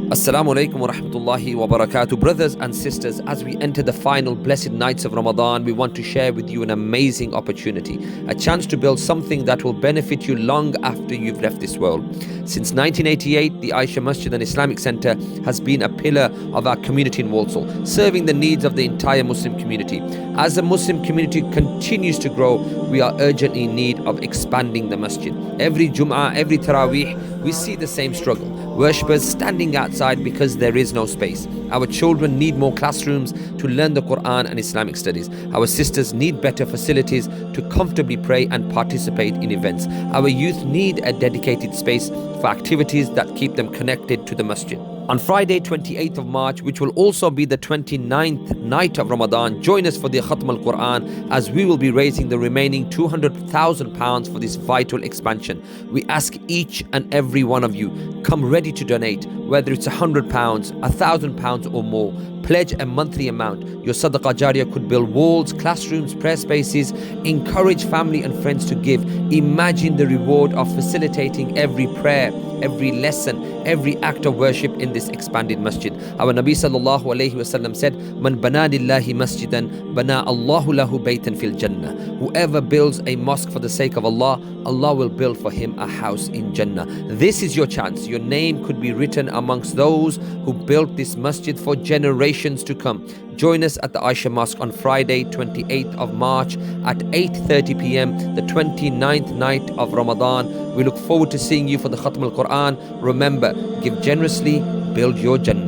Assalamu alaikum wa rahmatullahi wa barakatuh. Brothers and sisters, as we enter the final blessed nights of Ramadan, we want to share with you an amazing opportunity, a chance to build something that will benefit you long after you've left this world. Since 1988, the Aisha Masjid and Islamic Center has been a pillar of our community in Walsall, serving the needs of the entire Muslim community. As the Muslim community continues to grow, we are urgently in need of expanding the masjid. Every Jum'ah, every Taraweeh, we see the same struggle. Worshippers standing outside because there is no space. Our children need more classrooms to learn the Quran and Islamic studies. Our sisters need better facilities to comfortably pray and participate in events. Our youth need a dedicated space for activities that keep them connected to the masjid. On Friday, 28th of March, which will also be the 29th night of Ramadan, join us for the Khatm al-Quran as we will be raising the remaining £200,000 for this vital expansion. We ask each and every one of you, come ready to donate, whether it's £100, £1,000 or more. Pledge a monthly amount. Your Sadaqah Jariyah could build walls, classrooms, prayer spaces, encourage family and friends to give. Imagine the reward of facilitating every prayer, every lesson, every act of worship in this expanded masjid. Our Nabi sallallahu alayhi wasallam said, Man bana lillahi masjidan, bana Allahu lahu baytan fil jannah. Whoever builds a mosque for the sake of Allah, Allah will build for him a house in Jannah. This is your chance. Your name could be written amongst those who built this masjid for generations to come. Join us at the Aisha Mosque on Friday, 28th of March at 8:30 p.m, the 29th night of Ramadan. We look forward to seeing you for the Khatm al-Quran. Remember, give generously, build your Jannah.